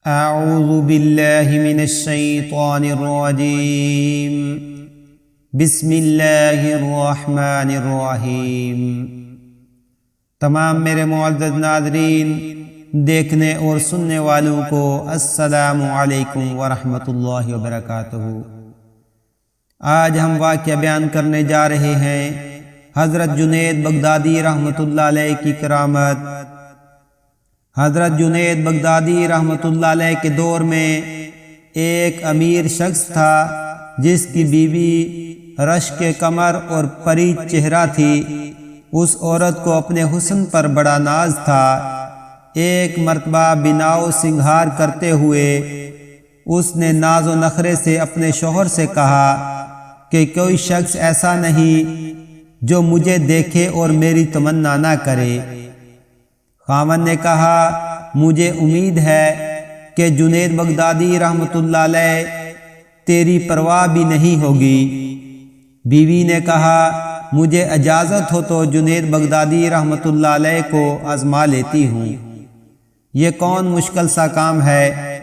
اعوذ باللہ من الشیطان الرجیم بسم اللہ الرحمن الرحیم۔ تمام میرے معزز ناظرین، دیکھنے اور سننے والوں کو السلام علیکم ورحمۃ اللہ وبرکاتہ۔ آج ہم واقعہ بیان کرنے جا رہے ہیں حضرت جنید بغدادی رحمۃ اللہ علیہ کی کرامت۔ حضرت جنید بغدادی رحمۃ اللہ علیہ کے دور میں ایک امیر شخص تھا جس کی بیوی رشک کمر اور پریچ چہرہ تھی۔ اس عورت کو اپنے حسن پر بڑا ناز تھا۔ ایک مرتبہ بناؤ سنگھار کرتے ہوئے اس نے ناز و نخرے سے اپنے شوہر سے کہا کہ کوئی شخص ایسا نہیں جو مجھے دیکھے اور میری تمنا نہ کرے۔ خاوند نے کہا، مجھے امید ہے کہ جنید بغدادی رحمۃ اللہ علیہ تیری پرواہ بھی نہیں ہوگی۔ بیوی نے کہا، مجھے اجازت ہو تو جنید بغدادی رحمۃ اللہ علیہ کو آزما لیتی ہوں۔ یہ کون مشکل سا کام ہے،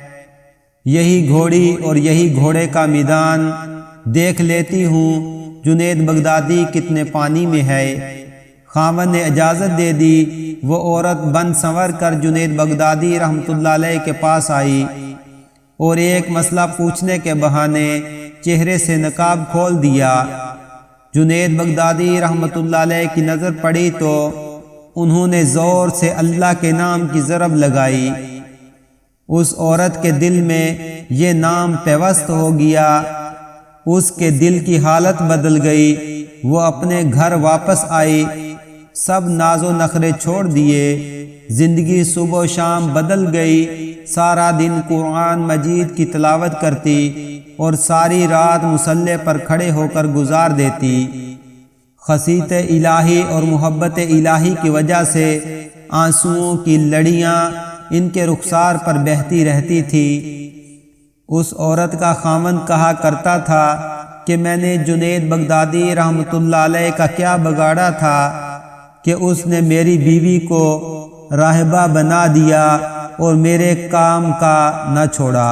یہی گھوڑی اور یہی گھوڑے کا میدان، دیکھ لیتی ہوں جنید بغدادی کتنے پانی میں ہے۔ خاوند نے اجازت دے دی۔ وہ عورت بن سنور کر جنید بغدادی رحمۃ اللہ علیہ کے پاس آئی اور ایک مسئلہ پوچھنے کے بہانے چہرے سے نقاب کھول دیا۔ جنید بغدادی رحمۃ اللہ علیہ کی نظر پڑی تو انہوں نے زور سے اللہ کے نام کی ضرب لگائی۔ اس عورت کے دل میں یہ نام پیوست ہو گیا۔ اس کے دل کی حالت بدل گئی۔ وہ اپنے گھر واپس آئی، سب ناز و نخرے چھوڑ دیے۔ زندگی صبح و شام بدل گئی۔ سارا دن قرآن مجید کی تلاوت کرتی اور ساری رات مصلی پر کھڑے ہو کر گزار دیتی۔ خصیت الہی اور محبت الہی کی وجہ سے آنسوؤں کی لڑیاں ان کے رخسار پر بہتی رہتی تھی۔ اس عورت کا خاوند کہا کرتا تھا کہ میں نے جنید بغدادی رحمۃ اللہ علیہ کا کیا بگاڑا تھا کہ اس نے میری بیوی کو راہبہ بنا دیا اور میرے کام کا نہ چھوڑا۔